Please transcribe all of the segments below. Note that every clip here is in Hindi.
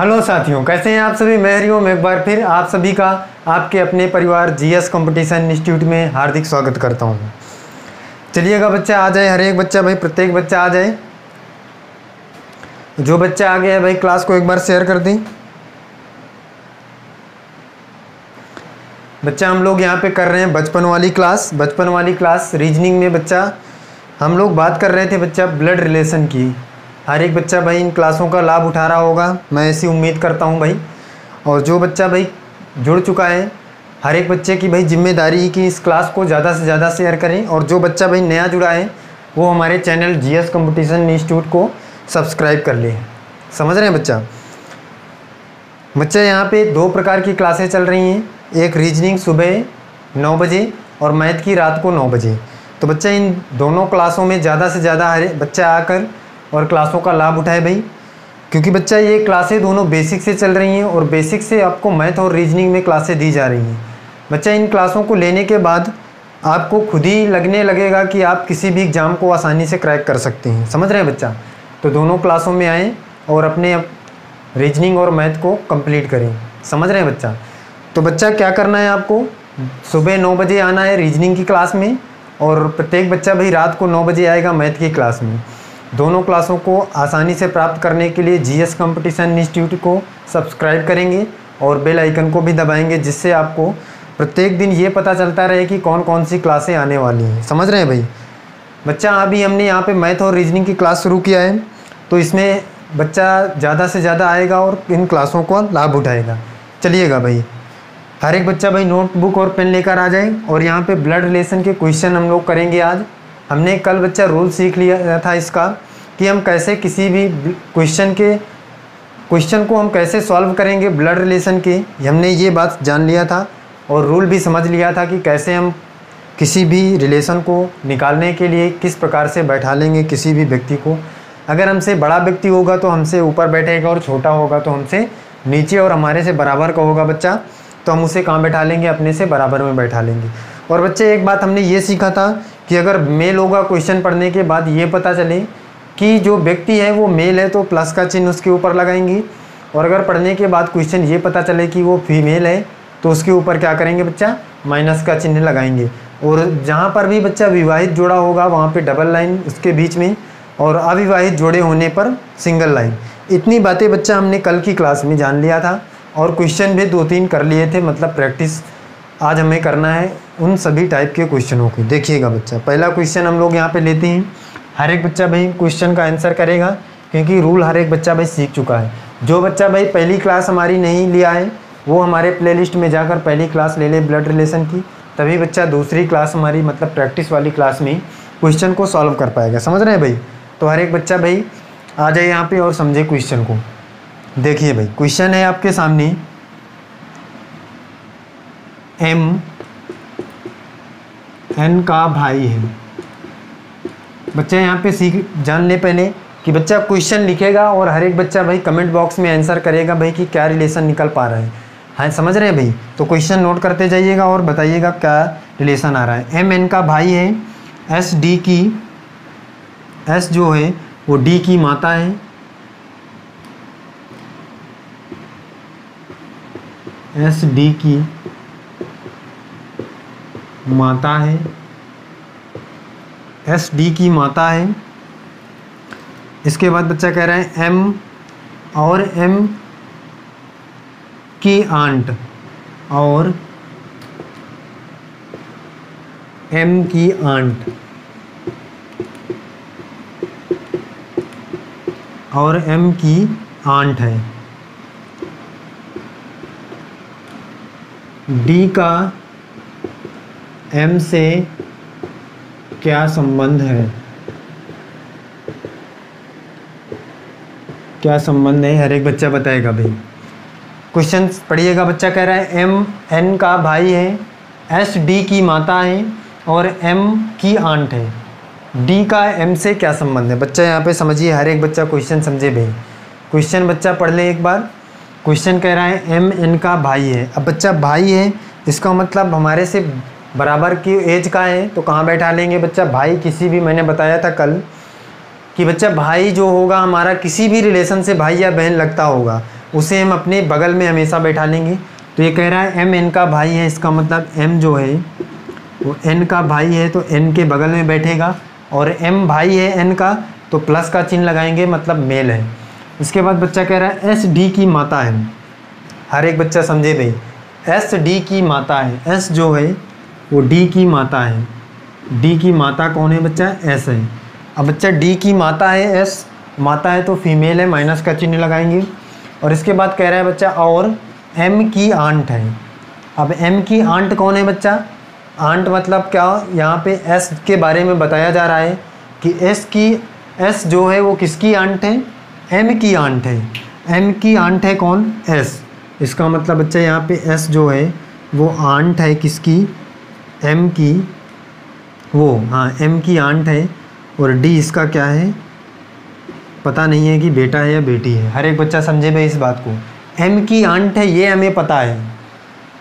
हेलो साथियों, कैसे हैं आप सभी। मैं हरिओम एक बार फिर आप सभी का आपके अपने परिवार जीएस कंपटीशन इंस्टीट्यूट में हार्दिक स्वागत करता हूं। चलिएगा बच्चा आ जाए, हर एक बच्चा भाई, प्रत्येक बच्चा आ जाए। जो बच्चा आ गया है भाई क्लास को एक बार शेयर कर दें। बच्चा हम लोग यहाँ पे कर रहे हैं बचपन वाली क्लास रीजनिंग में। बच्चा हम लोग बात कर रहे थे बच्चा ब्लड रिलेशन की। हर एक बच्चा भाई इन क्लासों का लाभ उठा रहा होगा, मैं ऐसी उम्मीद करता हूँ भाई। और जो बच्चा भाई जुड़ चुका है, हर एक बच्चे की भाई जिम्मेदारी कि इस क्लास को ज़्यादा से ज़्यादा शेयर करें। और जो बच्चा भाई नया जुड़ा है वो हमारे चैनल जीएस कंपटीशन इंस्टीट्यूट को सब्सक्राइब कर ले। समझ रहे हैं बच्चा यहाँ पे दो प्रकार की क्लासें चल रही हैं। एक रीजनिंग सुबह 9 बजे और मैथ की रात को 9 बजे। तो बच्चा इन दोनों क्लासों में ज़्यादा से ज़्यादा हर बच्चा आकर और क्लासों का लाभ उठाए भाई, क्योंकि बच्चा ये क्लासें दोनों बेसिक से चल रही हैं और बेसिक से आपको मैथ और रीजनिंग में क्लासें दी जा रही हैं। बच्चा इन क्लासों को लेने के बाद आपको खुद ही लगने लगेगा कि आप किसी भी एग्ज़ाम को आसानी से क्रैक कर सकते हैं। समझ रहे हैं बच्चा। तो दोनों क्लासों में आएँ और अपने रीजनिंग और मैथ को कंप्लीट करें। समझ रहे हैं बच्चा। तो बच्चा क्या करना है, आपको सुबह 9 बजे आना है रीजनिंग की क्लास में, और प्रत्येक बच्चा भाई रात को 9 बजे आएगा मैथ की क्लास में। दोनों क्लासों को आसानी से प्राप्त करने के लिए जीएस कंपटीशन इंस्टीट्यूट को सब्सक्राइब करेंगे और बेल आइकन को भी दबाएंगे, जिससे आपको प्रत्येक दिन ये पता चलता रहे कि कौन कौन सी क्लासें आने वाली हैं। समझ रहे हैं भाई। बच्चा अभी हमने यहाँ पे मैथ और रीजनिंग की क्लास शुरू किया है, तो इसमें बच्चा ज़्यादा से ज़्यादा आएगा और इन क्लासों का लाभ उठाएगा। चलिएगा भाई, हर एक बच्चा भाई नोटबुक और पेन लेकर आ जाए। और यहाँ पे ब्लड रिलेशन के क्वेश्चन हम लोग करेंगे आज। हमने कल बच्चा रूल सीख लिया था इसका कि हम कैसे किसी भी क्वेश्चन को हम कैसे सॉल्व करेंगे ब्लड रिलेशन के। हमने ये बात जान लिया था और रूल भी समझ लिया था कि कैसे हम किसी भी रिलेशन को निकालने के लिए किस प्रकार से बैठा लेंगे किसी भी व्यक्ति को। अगर हमसे बड़ा व्यक्ति होगा तो हमसे ऊपर बैठेगा, और छोटा होगा तो हमसे नीचे, और हमारे से बराबर का होगा बच्चा तो हम उसे कहाँ बैठा लेंगे, अपने से बराबर में बैठा लेंगे। और बच्चे एक बात हमने ये सीखा था कि अगर मेल होगा क्वेश्चन पढ़ने के बाद ये पता चले कि जो व्यक्ति है वो मेल है तो प्लस का चिन्ह उसके ऊपर लगाएंगे, और अगर पढ़ने के बाद क्वेश्चन ये पता चले कि वो फीमेल है तो उसके ऊपर क्या करेंगे बच्चा, माइनस का चिन्ह लगाएंगे। और जहाँ पर भी बच्चा विवाहित जोड़ा होगा वहाँ पे डबल लाइन उसके बीच में, और अविवाहित जोड़े होने पर सिंगल लाइन। इतनी बातें बच्चा हमने कल की क्लास में जान लिया था, और क्वेश्चन भी 2-3 कर लिए थे। मतलब प्रैक्टिस आज हमें करना है उन सभी टाइप के क्वेश्चनों की। देखिएगा बच्चा, पहला क्वेश्चन हम लोग यहाँ पे लेते हैं। हर एक बच्चा भाई क्वेश्चन का आंसर करेगा, क्योंकि रूल हर एक बच्चा भाई सीख चुका है। जो बच्चा भाई पहली क्लास हमारी नहीं लिया है वो हमारे प्लेलिस्ट में जाकर पहली क्लास ले ले ब्लड रिलेशन की, तभी बच्चा दूसरी क्लास हमारी मतलब प्रैक्टिस वाली क्लास में क्वेश्चन को सॉल्व कर पाएगा। समझ रहे हैं भाई। तो हर एक बच्चा भाई आ जाए यहाँ पर और समझे क्वेश्चन को। देखिए भाई, क्वेश्चन है आपके सामने, एन का भाई है। बच्चा यहाँ पे जान ले पहले कि बच्चा क्वेश्चन लिखेगा और हर एक बच्चा भाई कमेंट बॉक्स में आंसर करेगा भाई कि क्या रिलेशन निकल पा रहा है। हाँ, समझ रहे हैं भाई। तो क्वेश्चन नोट करते जाइएगा और बताइएगा क्या रिलेशन आ रहा है। एम एन का भाई है, एस डी की, एस जो है वो डी की माता है, एस डी की माता है, एस डी की माता है। इसके बाद बच्चा कह रहा है एम और एम की आंट, और एम की आंट, और एम की आंट है। डी का एम से क्या संबंध है, क्या संबंध है, हर एक बच्चा बताएगा भाई। क्वेश्चन पढ़िएगा। बच्चा कह रहा है एम एन का भाई है, एस डी की माता है और एम की आंट है। डी का एम से क्या संबंध है। बच्चा यहाँ पे समझिए, हर एक बच्चा क्वेश्चन समझे भाई। क्वेश्चन बच्चा पढ़ ले एक बार। क्वेश्चन कह रहा है एम एन का भाई है। अब बच्चा भाई है, इसका मतलब हमारे से बराबर की एज का है, तो कहाँ बैठा लेंगे बच्चा, भाई किसी भी, मैंने बताया था कल कि बच्चा भाई जो होगा हमारा किसी भी रिलेशन से भाई या बहन लगता होगा, उसे हम अपने बगल में हमेशा बैठा लेंगे। तो ये कह रहा है m n का भाई है, इसका मतलब m जो है वो n का भाई है तो n के बगल में बैठेगा, और m भाई है n का तो प्लस का चिन्ह लगाएंगे, मतलब मेल है। इसके बाद बच्चा कह रहा है s d की माता है। हर एक बच्चा समझे भाई, s d की माता है, s जो है वो d की माता है। d की माता कौन है बच्चा? s है। अब बच्चा d की माता है, s माता है तो फीमेल है, माइनस का चिन्ह लगाएंगे। और इसके बाद कह रहा है बच्चा और m की आंट है। अब m की आंट कौन है बच्चा? आंट मतलब क्या? यहाँ पे s के बारे में बताया जा रहा है कि s जो है वो किसकी आंट है? m की आंट है। m की आंट है कौन? s। इसका मतलब बच्चा यहाँ पे s जो है वो आंट है किसकी? m की, वो हाँ m की आंट है। और d इसका क्या है? पता नहीं है कि बेटा है या बेटी है। हर एक बच्चा समझे भाई इस बात को। m की आंट है ये हमें पता है,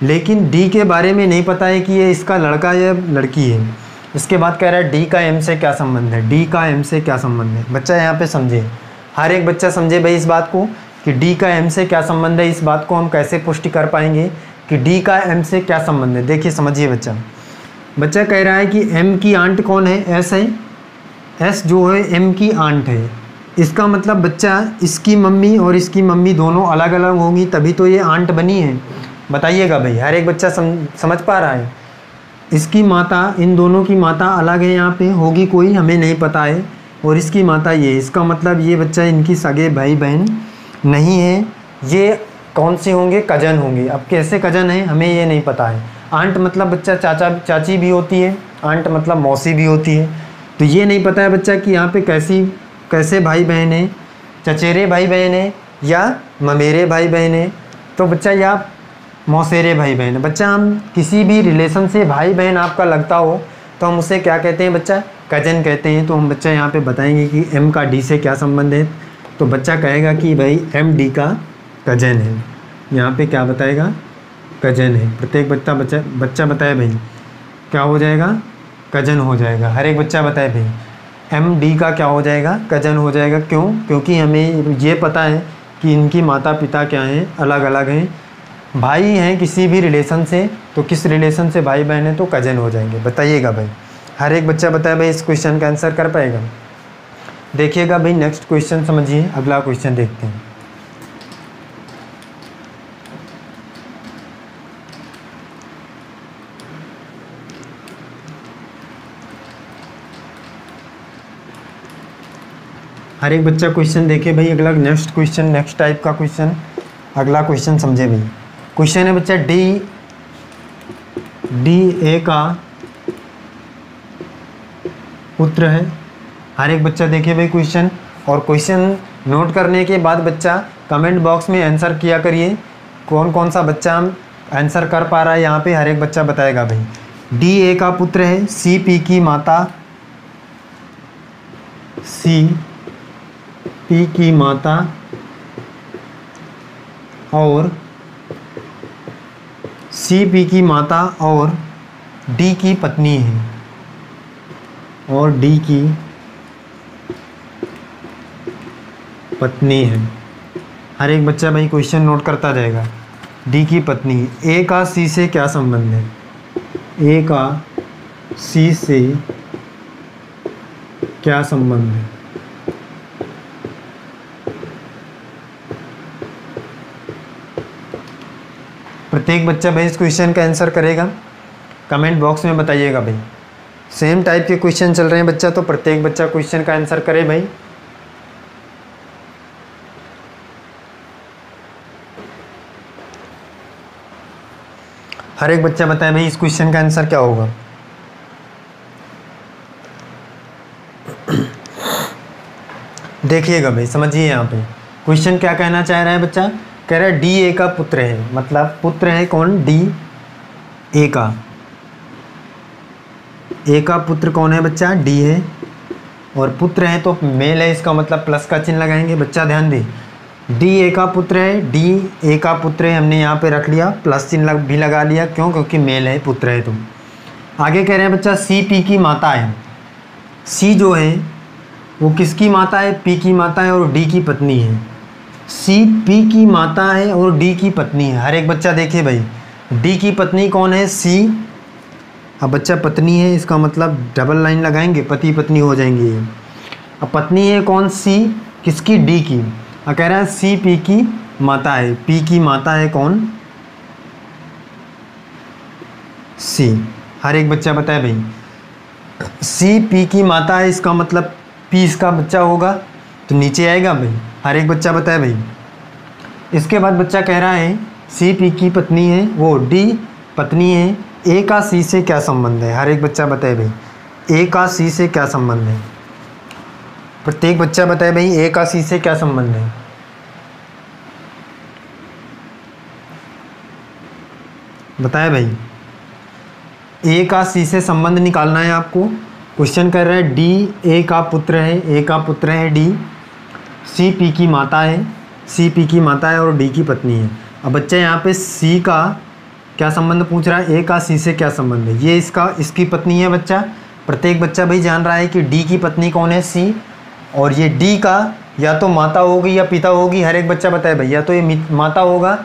लेकिन d के बारे में नहीं पता है कि ये इसका लड़का या लड़की है। इसके बाद कह रहा है d का m से क्या संबंध है? d का m से क्या संबंध है? बच्चा यहाँ पे समझे, हर एक बच्चा समझे भाई इस बात को कि d का m से क्या संबंध है। इस बात को हम कैसे पुष्टि कर पाएंगे कि d का m से क्या संबंध है? देखिए समझिए बच्चा। बच्चा कह रहा है कि m की आंट कौन है? s है। s जो है m की आंट है। इसका मतलब बच्चा इसकी मम्मी और इसकी मम्मी दोनों अलग अलग होंगी, तभी तो ये आंट बनी है। बताइएगा भाई, हर एक बच्चा समझ पा रहा है? इसकी माता, इन दोनों की माता अलग है, यहाँ पे होगी कोई हमें नहीं पता है, और इसकी माता ये। इसका मतलब ये बच्चा इनकी सगे भाई बहन नहीं है, ये कौन से होंगे? कजन होंगे। अब कैसे कजन है हमें ये नहीं पता है। आंट मतलब बच्चा चाचा चाची भी होती है, आंट मतलब मौसी भी होती है। तो ये नहीं पता है बच्चा कि यहाँ पे कैसे भाई बहन है, चचेरे भाई बहन है या ममेरे भाई बहन है, तो बच्चा या मौसेरे भाई बहन है। बच्चा हम किसी भी रिलेशन से भाई बहन आपका लगता हो तो हम उसे क्या कहते हैं बच्चा? कजन कहते हैं। तो हम बच्चा यहाँ पे बताएंगे कि m का d से क्या संबंध है। तो बच्चा कहेगा कि भाई m d का कजन है। यहाँ पे क्या बताएगा? कजन है। प्रत्येक बच्चा बताए भाई क्या हो जाएगा? कजन हो जाएगा। हर एक बच्चा बताए भाई m d का क्या हो जाएगा? कजन हो जाएगा। क्यों? क्योंकि हमें ये पता है कि इनकी माता पिता क्या हैं? अलग अलग हैं, भाई हैं किसी भी रिलेशन से। तो किस रिलेशन से भाई बहन है? तो कजन हो जाएंगे। बताइएगा भाई, हर एक बच्चा बताए भाई इस क्वेश्चन का आंसर कर पाएगा? देखिएगा भाई नेक्स्ट क्वेश्चन समझिए, अगला क्वेश्चन देखते हैं। हर एक बच्चा क्वेश्चन देखे भाई। अगला नेक्स्ट क्वेश्चन, नेक्स्ट टाइप का क्वेश्चन, अगला क्वेश्चन समझे भाई। क्वेश्चन है बच्चा डी ए का पुत्र है। हर एक बच्चा देखे भाई क्वेश्चन, और क्वेश्चन नोट करने के बाद बच्चा कमेंट बॉक्स में आंसर किया करिए। कौन कौन सा बच्चा आंसर कर पा रहा है यहाँ पे हर एक बच्चा बताएगा भाई। डी ए का पुत्र है, सी पी की माता, सी पी की माता और सी पी की माता और डी की पत्नी है, और डी की पत्नी है। हर एक बच्चा भाई क्वेश्चन नोट करता जाएगा। डी की पत्नी, ए का सी से क्या संबंध है? ए का सी से क्या संबंध है? प्रत्येक बच्चा भाई इस क्वेश्चन का आंसर करेगा। कमेंट बॉक्स में बताइएगा भाई। सेम टाइप के क्वेश्चन चल रहे हैं बच्चा, तो प्रत्येक बच्चा क्वेश्चन का आंसर करे भाई। हर एक बच्चा बताए भाई इस क्वेश्चन का आंसर क्या होगा। देखिएगा भाई, समझिए यहाँ पे क्वेश्चन क्या कहना चाह रहा है बच्चा। कह रहा है डी ए का पुत्र है, मतलब पुत्र है कौन? डी ए का। ए का पुत्र कौन है बच्चा? डी है, और पुत्र है तो मेल है, इसका मतलब प्लस का चिन्ह लगाएंगे। बच्चा ध्यान दे, डी ए का पुत्र है, डी ए का पुत्र है, हमने यहाँ पे रख लिया, प्लस चिन्ह भी लगा लिया। क्यों? क्योंकि मेल है, पुत्र है। तुम आगे कह रहे हैं बच्चा सी पी की माता है। सी जो है वो किसकी माता है? पी की माता है, और डी की पत्नी है। सी पी की माता है और डी की पत्नी है। हर एक बच्चा देखिए भाई, डी की पत्नी कौन है? सी। अब बच्चा पत्नी है, इसका मतलब डबल लाइन लगाएंगे, पति पत्नी हो जाएंगे ये। अब पत्नी है कौन? सी। किसकी? डी की। अब कह रहा है सी पी की माता है। पी की माता है कौन? सी। हर एक बच्चा बताए भाई, सी पी की माता है, इसका मतलब पी इसका बच्चा होगा तो नीचे आएगा भाई। हर एक बच्चा बताए भाई। इसके बाद बच्चा कह रहा है सी पी की पत्नी है, वो डी पत्नी है, ए का सी से क्या संबंध है? हर एक बच्चा बताए भाई, ए का सी से क्या संबंध है? प्रत्येक बच्चा बताए भाई, ए का सी से क्या संबंध है? बताए भाई, ए का सी से संबंध निकालना है आपको। क्वेश्चन कर रहा है डी ए का पुत्र है, ए का पुत्र है डी, सी पी की माता है, सी पी की माता है और डी की पत्नी है। अब बच्चा यहाँ पे सी का क्या संबंध पूछ रहा है, ए का सी से क्या संबंध है? ये इसकी पत्नी है बच्चा। प्रत्येक बच्चा भाई जान रहा है कि डी की पत्नी कौन है? सी। और ये डी का या तो माता होगी या पिता होगी। हर एक बच्चा बताए भाई, या तो ये माता होगा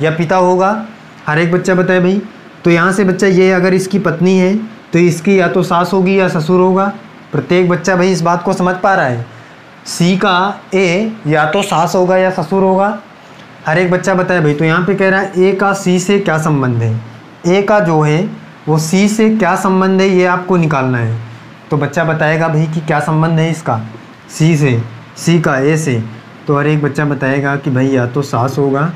या पिता होगा। हर एक बच्चा बताए भाई। तो यहाँ से बच्चा ये अगर इसकी पत्नी है तो इसकी या तो सास होगी या ससुर होगा। प्रत्येक बच्चा भाई इस बात को समझ पा रहा है, सी का ए या तो सास होगा या ससुर होगा। हर एक बच्चा बताए भाई। तो यहाँ पे कह रहा है ए का सी से क्या संबंध है? ए का जो है वो सी से क्या संबंध है, ये आपको निकालना है। तो बच्चा बताएगा भाई कि क्या संबंध है इसका सी से, सी का ए से। तो हर एक बच्चा बताएगा कि भाई या तो सास होगा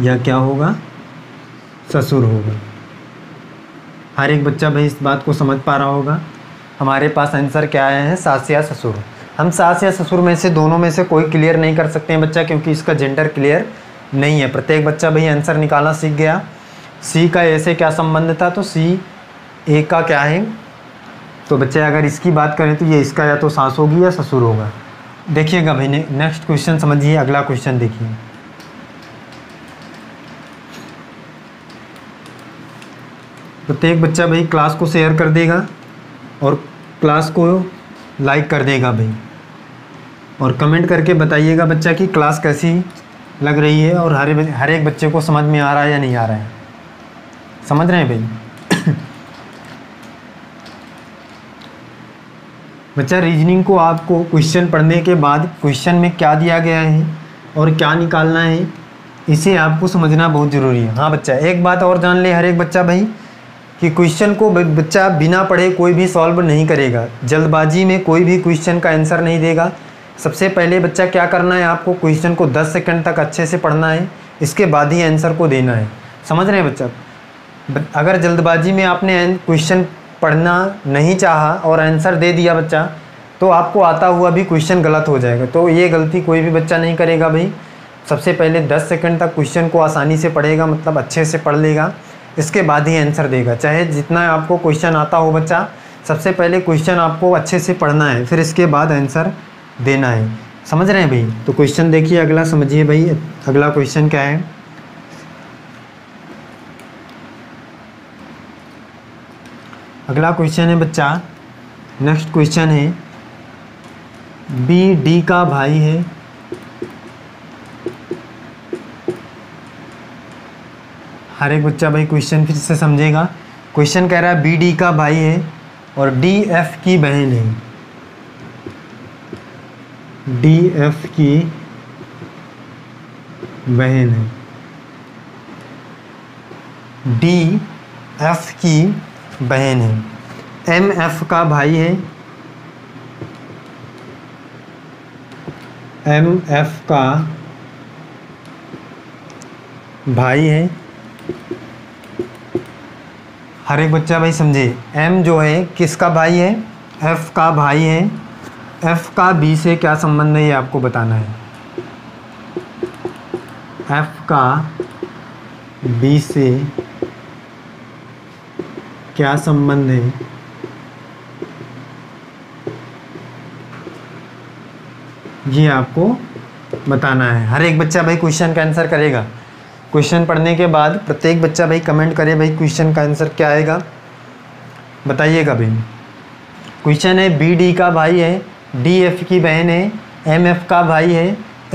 या क्या होगा? ससुर होगा। हर एक बच्चा भाई इस बात को समझ पा रहा होगा। हमारे पास आंसर क्या आया है? सास या ससुर। हम सास या ससुर में से दोनों में से कोई क्लियर नहीं कर सकते हैं बच्चा, क्योंकि इसका जेंडर क्लियर नहीं है। प्रत्येक बच्चा भाई आंसर निकालना सीख गया। सी का ए से क्या संबंध था, तो सी ए का क्या है? तो बच्चे अगर इसकी बात करें तो ये इसका या तो सास होगी या ससुर होगा। देखिएगा भाई, नेक्स्ट क्वेश्चन समझिए। अगला क्वेश्चन देखिए। प्रत्येक बच्चा भाई क्लास को शेयर कर देगा और क्लास को लाइक कर देगा भाई, और कमेंट करके बताइएगा बच्चा कि क्लास कैसी लग रही है और हर एक बच्चे को समझ में आ रहा है या नहीं आ रहा है। समझ रहे हैं भाई? बच्चा रीजनिंग को आपको क्वेश्चन पढ़ने के बाद क्वेश्चन में क्या दिया गया है और क्या निकालना है, इसे आपको समझना बहुत ज़रूरी है। हाँ बच्चा, एक बात और जान ले हर एक बच्चा भाई कि क्वेश्चन को बच्चा बिना पढ़े कोई भी सॉल्व नहीं करेगा। जल्दबाजी में कोई भी क्वेश्चन का आंसर नहीं देगा। सबसे पहले बच्चा क्या करना है, आपको क्वेश्चन को 10 सेकंड तक अच्छे से पढ़ना है, इसके बाद ही आंसर को देना है। समझ रहे हैं बच्चा? अगर जल्दबाजी में आपने क्वेश्चन पढ़ना नहीं चाहा और आंसर दे दिया बच्चा, तो आपको आता हुआ भी क्वेश्चन गलत हो जाएगा। तो ये गलती कोई भी बच्चा नहीं करेगा भाई। सबसे पहले 10 सेकंड तक क्वेश्चन को आसानी से पढ़ेगा, मतलब अच्छे से पढ़ लेगा, इसके बाद ही आंसर देगा। चाहे जितना आपको क्वेश्चन आता हो बच्चा, सबसे पहले क्वेश्चन आपको अच्छे से पढ़ना है, फिर इसके बाद आंसर देना है। समझ रहे हैं भाई? तो क्वेश्चन देखिए अगला, समझिए भाई अगला क्वेश्चन क्या है। अगला क्वेश्चन है बच्चा, नेक्स्ट क्वेश्चन है, बी डी का भाई है, हर एक बच्चा भाई क्वेश्चन फिर से समझेगा। क्वेश्चन कह रहा है बी डी का भाई है और डी एफ की बहन है। डी एफ की बहन है, डी एफ की बहन है। एम एफ का भाई है, एम एफ का भाई है। हर एक बच्चा भाई समझे, एम जो है किसका भाई है? एफ का भाई है। एफ का बी से क्या संबंध है, ये आपको बताना है। एफ का बी से क्या संबंध है, ये आपको बताना है। हर एक बच्चा भाई क्वेश्चन का आंसर करेगा। क्वेश्चन पढ़ने के बाद प्रत्येक बच्चा भाई कमेंट करे भाई क्वेश्चन का आंसर क्या आएगा, बताइएगा भाई। क्वेश्चन है बी डी का भाई है, डी एफ की बहन है, एम एफ का भाई है,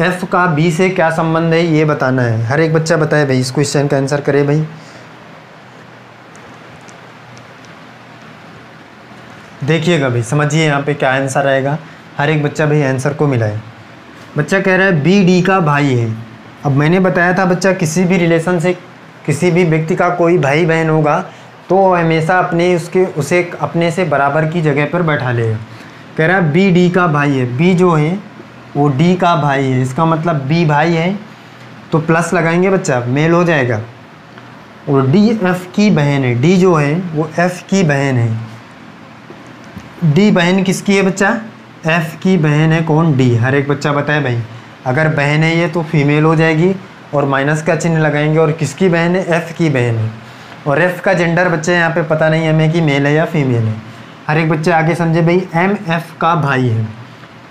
एफ का बी से क्या संबंध है ये बताना है। हर एक बच्चा बताए भाई, इस क्वेश्चन का आंसर करे भाई। देखिएगा भाई, समझिए यहाँ पे क्या आंसर आएगा। हर एक बच्चा भाई आंसर को मिलाए। बच्चा कह रहा है बी डी का भाई है। अब मैंने बताया था बच्चा, किसी भी रिलेशन से किसी भी व्यक्ति का कोई भाई बहन होगा तो हमेशा उसे अपने से बराबर की जगह पर बैठा लेगा। कह रहा है बी डी का भाई है, बी जो है वो डी का भाई है, इसका मतलब बी भाई है तो प्लस लगाएंगे बच्चा, मेल हो जाएगा। और डी एफ की बहन है, डी जो है वो एफ की बहन है। डी बहन किसकी है बच्चा? एफ की बहन है। कौन? डी। हर एक बच्चा बताए भाई, अगर बहन है ये तो फीमेल हो जाएगी और माइनस का चिन्ह लगाएंगे। और किसकी बहन है? एफ की बहन है। और एफ का जेंडर बच्चे यहाँ पे पता नहीं हमें कि मेल है या फीमेल है। हर एक बच्चे आगे समझे भाई, एम एफ का भाई है।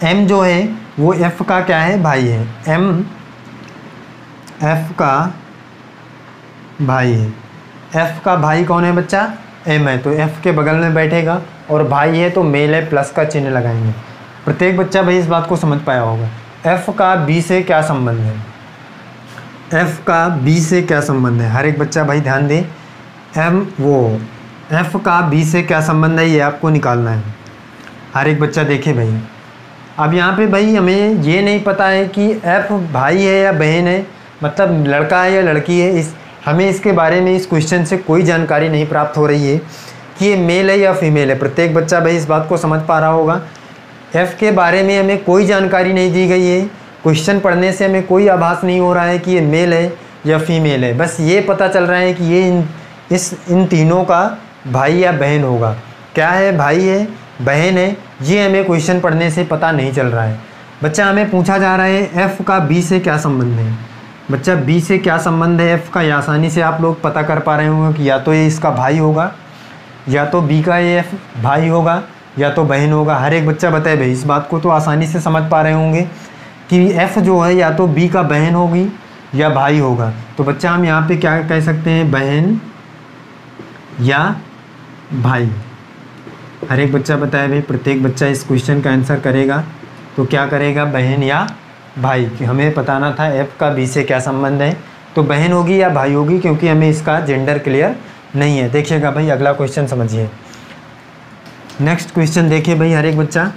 एम जो है वो एफ का क्या है? भाई है। एम एफ का भाई है। एफ का भाई कौन है बच्चा? एम है, तो एफ के बगल में बैठेगा। और भाई है तो मेल है, प्लस का चिन्ह लगाएंगे। प्रत्येक बच्चा भाई इस बात को समझ पाया होगा। एफ का बी से क्या संबंध है? एफ का बी से क्या संबंध है? हर एक बच्चा भाई ध्यान दे। एफ का बी से क्या संबंध है ये आपको निकालना है। हर एक बच्चा देखे भाई। अब यहाँ पे भाई हमें ये नहीं पता है कि एफ भाई है या बहन है, मतलब लड़का है या लड़की है। हमें इसके बारे में इस क्वेश्चन से कोई जानकारी नहीं प्राप्त हो रही है कि ये मेल है या फीमेल है। प्रत्येक बच्चा भाई इस बात को समझ पा रहा होगा। एफ़ के बारे में हमें कोई जानकारी नहीं दी गई है। क्वेश्चन पढ़ने से हमें कोई आभास नहीं हो रहा है कि ये मेल है या फीमेल है। बस ये पता चल रहा है कि ये इन तीनों का भाई या बहन होगा। क्या है? भाई है, बहन है, ये हमें क्वेश्चन पढ़ने से पता नहीं चल रहा है। बच्चा हमें पूछा जा रहा है एफ़ का बी से क्या संबंध है। बच्चा बी से क्या संबंध है एफ़ का, ये आसानी से आप लोग पता कर पा रहे होंगे कि या तो ये इसका भाई होगा, या तो बी का ये एफ़ भाई होगा, या तो बहन होगा। हर एक बच्चा बताए भाई, इस बात को तो आसानी से समझ पा रहे होंगे कि एफ़ जो है या तो बी का बहन होगी या भाई होगा। तो बच्चा हम यहाँ पे क्या कह सकते हैं? बहन या भाई। हर एक बच्चा बताए भाई, प्रत्येक बच्चा इस क्वेश्चन का आंसर करेगा तो क्या करेगा? बहन या भाई। कि हमें बताना था एफ़ का बी से क्या संबंध है, तो बहन होगी या भाई होगी, क्योंकि हमें इसका जेंडर क्लियर नहीं है। देखिएगा भाई अगला क्वेश्चन समझिए। नेक्स्ट क्वेश्चन देखिए भाई हर एक बच्चा।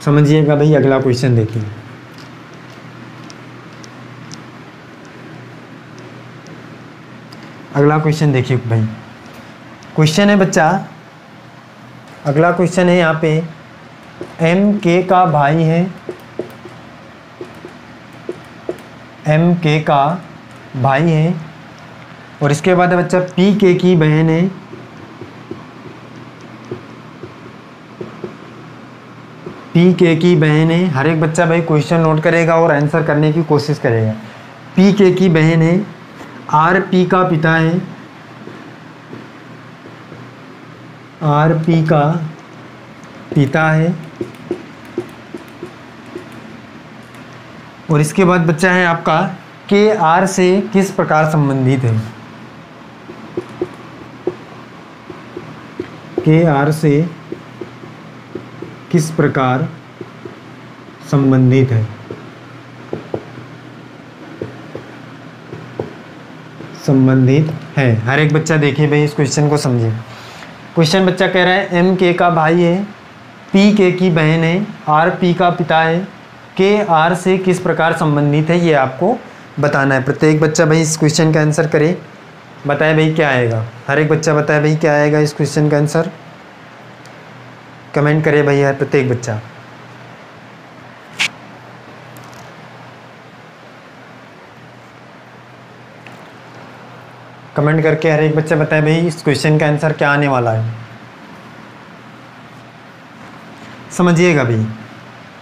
समझिएगा भाई अगला क्वेश्चन देखिए। अगला क्वेश्चन देखिए भाई। क्वेश्चन है बच्चा, अगला क्वेश्चन है यहाँ पे, एम के का भाई है, एम के का भाई है। और इसके बाद है बच्चा पी के की बहन है, पी के की बहन है। हर एक बच्चा भाई क्वेश्चन नोट करेगा और आंसर करने की कोशिश करेगा। पी के की बहन है, आर पी का पिता है, आर पी का पिता है। और इसके बाद बच्चा है आपका के आर से किस प्रकार संबंधित है। के आर से किस प्रकार संबंधित है। संबंधित है। हर एक बच्चा देखिए भाई इस क्वेश्चन को समझिए। क्वेश्चन बच्चा कह रहा है एम के का भाई है, पी के की बहन है, आर पी का पिता है, के आर से किस प्रकार संबंधित है ये आपको बताना है। प्रत्येक बच्चा भाई इस क्वेश्चन का आंसर करे, बताए भाई क्या आएगा। हर एक बच्चा बताए भाई क्या आएगा इस क्वेश्चन का आंसर, कमेंट करे भाई यार प्रत्येक बच्चा। कमेंट करके हर एक बच्चा बताए भाई इस क्वेश्चन का आंसर क्या आने वाला है। समझिएगा भाई,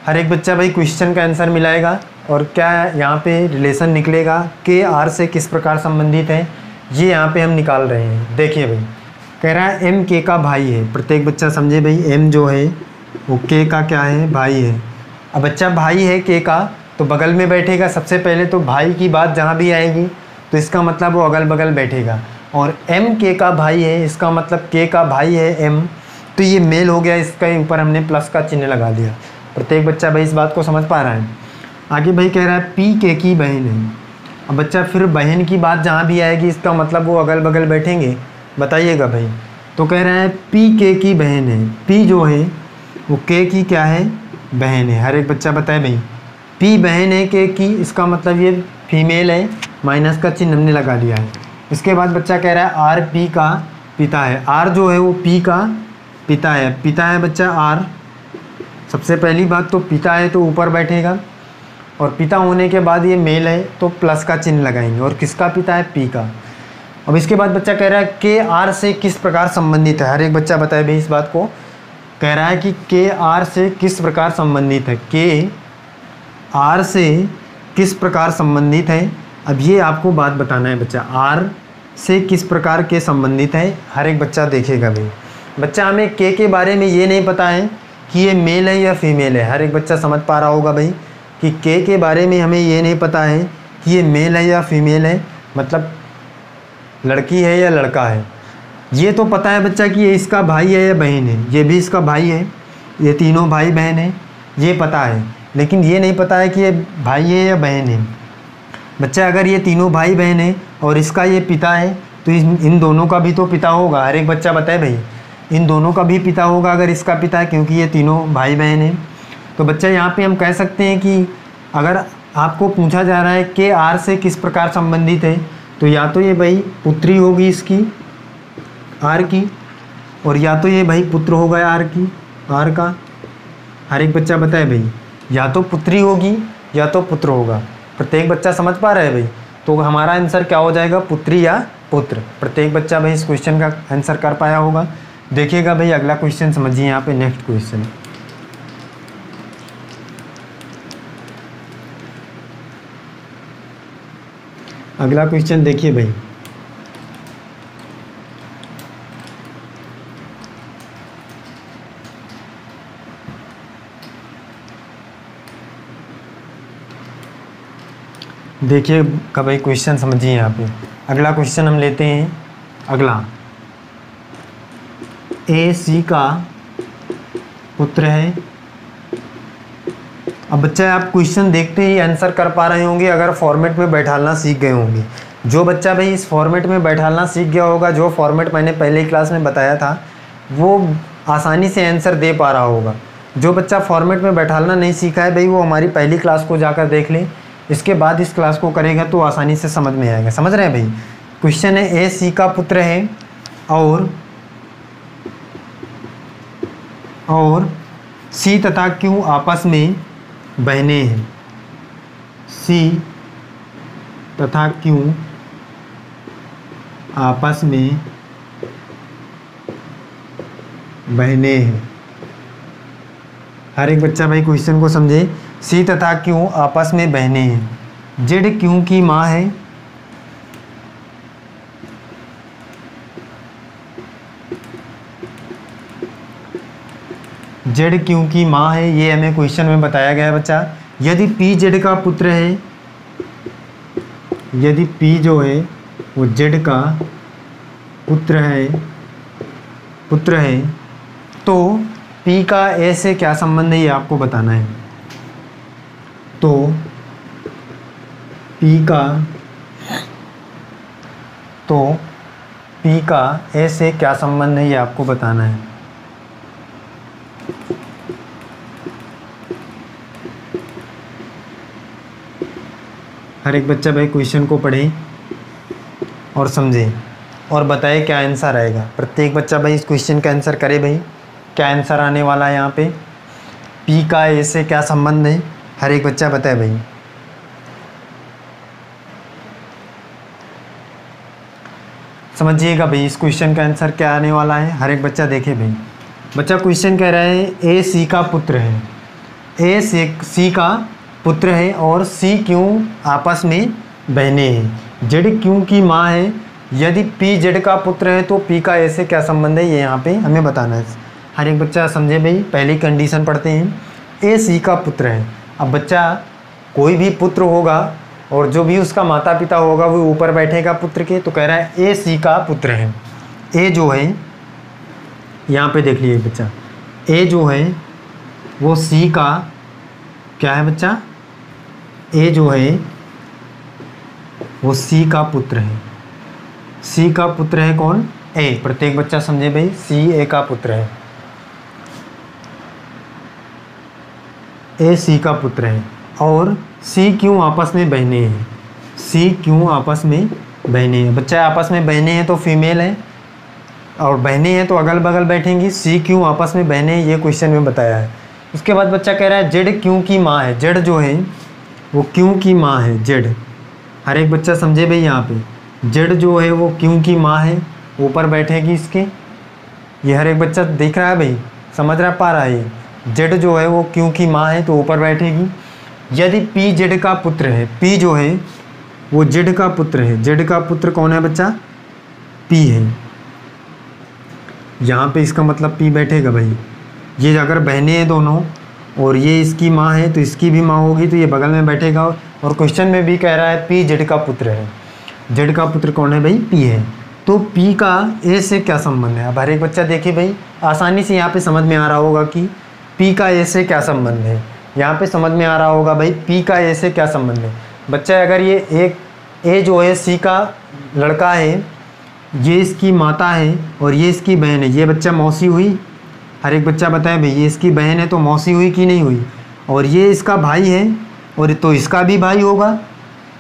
हर एक बच्चा भाई क्वेश्चन का आंसर मिलाएगा और क्या यहाँ पे रिलेशन निकलेगा, के आर से किस प्रकार संबंधित है ये यहाँ पे हम निकाल रहे हैं। देखिए भाई कह रहा है एम के का भाई है। प्रत्येक बच्चा समझे भाई, एम जो है वो के का क्या है? भाई है। अब बच्चा भाई है के का तो बगल में बैठेगा। सबसे पहले तो भाई की बात जहाँ भी आएगी तो इसका मतलब वो अगल बगल बैठेगा। और M K का भाई है, इसका मतलब K का भाई है M, तो ये मेल हो गया, इसके ऊपर हमने प्लस का चिन्ह लगा दिया। प्रत्येक बच्चा भाई इस बात को समझ पा रहा है। आगे भाई कह रहा है P K की बहन है। अब बच्चा फिर बहन की बात जहाँ भी आएगी इसका मतलब वो अगल बगल बैठेंगे, बताइएगा भाई। तो कह रहा है P K की बहन है, P जो है वो K की क्या है, बहन है। हर एक बच्चा बताए भाई, P बहन है K की, इसका मतलब ये फीमेल है, माइनस का चिन्ह हमने लगा दिया है। इसके बाद बच्चा कह रहा है R P का पिता है। R जो है वो P का पिता है, पिता है बच्चा R। सबसे पहली बात तो पिता है तो ऊपर बैठेगा, और पिता होने के बाद ये मेल है तो प्लस का चिन्ह लगाएंगे। और किसका पिता है, P का। अब इसके बाद बच्चा कह रहा है K R से किस प्रकार संबंधित है। हर एक बच्चा बताए भाई इस बात को। कह रहा है कि K R से किस प्रकार संबंधित है, K R से किस प्रकार संबंधित है। अब ये आपको बात बताना है बच्चा, R से किस प्रकार के संबंधित है। हर एक बच्चा देखेगा भाई। बच्चा हमें K के बारे में ये नहीं पता है कि ये मेल है या फीमेल है। हर एक बच्चा समझ पा रहा होगा भाई कि K के बारे में हमें ये नहीं पता है कि ये मेल है या फीमेल है, मतलब लड़की है या लड़का है। ये तो पता है बच्चा कि ये इसका भाई है या बहन है, ये भी इसका भाई है, ये तीनों भाई बहन है, ये पता है। लेकिन ये नहीं पता है कि ये भाई है या बहन है। बच्चा अगर ये तीनों भाई बहन है और इसका ये पिता है तो इन दोनों का भी तो पिता होगा। हर एक बच्चा बताए भाई, इन दोनों का भी पिता होगा अगर इसका पिता है, क्योंकि ये तीनों भाई बहन हैं। तो बच्चा यहाँ पे हम कह सकते हैं कि अगर आपको पूछा जा रहा है कि R से किस प्रकार संबंधित है, तो या तो ये भाई पुत्री होगी इसकी R की, और या तो ये भाई पुत्र होगा R का। हर एक बच्चा बताए भाई, या तो पुत्री होगी या तो पुत्र होगा। प्रत्येक बच्चा समझ पा रहा है भाई। तो हमारा आंसर क्या हो जाएगा, पुत्री या पुत्र। प्रत्येक बच्चा भाई इस क्वेश्चन का आंसर कर पाया होगा। देखिएगा भाई अगला क्वेश्चन समझिए यहाँ पे, नेक्स्ट क्वेश्चन। अगला क्वेश्चन देखिए भाई, देखिए का भाई क्वेश्चन समझिए यहाँ पे। अगला क्वेश्चन हम लेते हैं। अगला A C का पुत्र है। अब बच्चा आप क्वेश्चन देखते ही आंसर कर पा रहे होंगे अगर फॉर्मेट में बैठालना सीख गए होंगे। जो बच्चा भाई इस फॉर्मेट में बैठालना सीख गया होगा, जो फॉर्मेट मैंने पहले ही क्लास में बताया था, वो आसानी से आंसर दे पा रहा होगा। जो बच्चा फॉर्मेट में बैठालना नहीं सीखा है भाई, वो हमारी पहली क्लास को जाकर देख ले, इसके बाद इस क्लास को करेगा तो आसानी से समझ में आएगा। समझ रहे हैं भाई। क्वेश्चन है A C का पुत्र है और C तथा Q आपस में बहनें हैं। C तथा Q आपस में बहनें हैं। हर एक बच्चा भाई क्वेश्चन को समझे। C तथा Q आपस में बहनें हैं। Z Q की माँ है। Z Q की माँ है, ये हमें क्वेश्चन में बताया गया है बच्चा। यदि P Z का पुत्र है, यदि P जो है वो Z का पुत्र है तो P का A से क्या संबंध है, ये आपको बताना है। तो P का A से क्या संबंध है, ये आपको बताना है। हर एक बच्चा भाई क्वेश्चन को पढ़े और समझे और बताए क्या आंसर आएगा। प्रत्येक बच्चा भाई इस क्वेश्चन का आंसर करे भाई, क्या आंसर आने वाला है यहाँ पे। P का A से क्या संबंध है, हर एक बच्चा बताए भाई। समझिएगा भाई इस क्वेश्चन का आंसर क्या आने वाला है। हर एक बच्चा देखे भाई। बच्चा क्वेश्चन कह रहा है A C का पुत्र है, A C का पुत्र है और C Q आपस में बहनें हैं। Z Q की माँ है। यदि P Z का पुत्र है तो P का A से क्या संबंध है, ये यहाँ पे हमें बताना है। हर एक बच्चा समझे भाई। पहली कंडीशन पढ़ते हैं। A C का पुत्र है। अब बच्चा कोई भी पुत्र होगा और जो भी उसका माता पिता होगा वो ऊपर बैठेगा पुत्र के। तो कह रहा है ए सी का पुत्र है। ए जो है यहाँ पे देख लीजिए बच्चा, ए जो है वो सी का क्या है बच्चा, ए जो है वो सी का पुत्र है। सी का पुत्र है कौन, ए। प्रत्येक बच्चा समझे भाई, सी ए का पुत्र है, ए सी का पुत्र है। और सी क्यों आपस में बहने हैं, सी क्यों आपस में बहने हैं। बच्चा आपस में बहने हैं तो फीमेल है, और बहने हैं तो अगल बगल बैठेंगी। सी क्यों आपस में बहने हैं ये क्वेश्चन में बताया है। उसके बाद बच्चा कह रहा है जेड क्यों की माँ है। जेड जो है वो क्यों की माँ है, जेड। हर एक बच्चा समझे भाई यहाँ पे, जेड जो है वो क्यों की माँ है, ऊपर बैठेगी इसके। ये हर एक बच्चा देख रहा है भाई, समझ रहा पा रहा है। ये जेड जो है वो क्यों की माँ है तो ऊपर बैठेगी। यदि पी जेड का पुत्र है, पी जो है वो जेड का पुत्र है। जेड का पुत्र कौन है बच्चा, पी है। यहाँ पे इसका मतलब पी बैठेगा भाई। ये अगर बहनें हैं दोनों और ये इसकी माँ है तो इसकी भी माँ होगी, तो ये बगल में बैठेगा। और क्वेश्चन में भी कह रहा है पी जेड का पुत्र है। जेड का पुत्र कौन है भाई, पी है। तो पी का ए से क्या संबंध है। अब हर एक बच्चा देखिए भाई, आसानी से यहाँ पे समझ में आ रहा होगा कि पी का ए से क्या संबंध है। यहाँ पे समझ में आ रहा होगा भाई पी का ए से क्या संबंध है। बच्चा अगर ये एक ए जो है सी का लड़का है, ये इसकी माता है और ये इसकी बहन है, ये बच्चा मौसी हुई। हर एक बच्चा बताए भाई, ये इसकी बहन है तो मौसी हुई कि नहीं हुई। और ये इसका भाई है और तो इसका भी भाई होगा।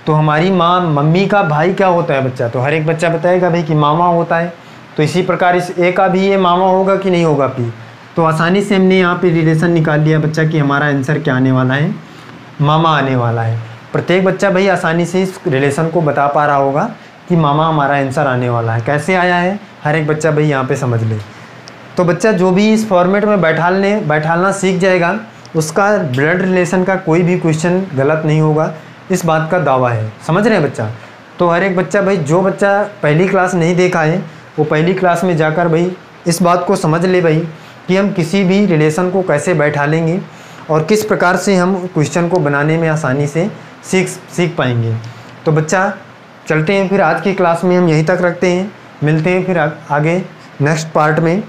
तो हमारी माँ मम्मी का भाई क्या होता है बच्चा, तो हर एक बच्चा बताएगा भाई कि मामा होता है। तो इसी प्रकार इस ए का भी ये मामा होगा कि नहीं होगा, पी। तो आसानी से हमने यहाँ पे रिलेशन निकाल लिया बच्चा कि हमारा आंसर क्या आने वाला है, मामा आने वाला है। प्रत्येक बच्चा भाई आसानी से इस रिलेशन को बता पा रहा होगा कि मामा हमारा आंसर आने वाला है। कैसे आया है हर एक बच्चा भाई यहाँ पे समझ ले। तो बच्चा जो भी इस फॉर्मेट में बैठालना सीख जाएगा, उसका ब्लड रिलेशन का कोई भी क्वेश्चन गलत नहीं होगा, इस बात का दावा है। समझ रहे हैं बच्चा। तो हर एक बच्चा भाई, जो बच्चा पहली क्लास नहीं देखा है वो पहली क्लास में जाकर भाई इस बात को समझ ले भाई कि हम किसी भी रिलेशन को कैसे बैठा लेंगे और किस प्रकार से हम क्वेश्चन को बनाने में आसानी से सीख पाएंगे। तो बच्चा चलते हैं फिर, आज की क्लास में हम यहीं तक रखते हैं। मिलते हैं फिर आगे नेक्स्ट पार्ट में।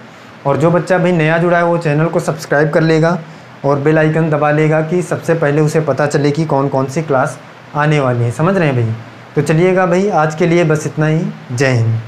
और जो बच्चा भाई नया जुड़ा है वो चैनल को सब्सक्राइब कर लेगा और बेल आइकन दबा लेगा कि सबसे पहले उसे पता चले कि कौन कौन सी क्लास आने वाली है। समझ रहे हैं भाई। तो चलिएगा भाई, आज के लिए बस इतना ही। जय हिंद।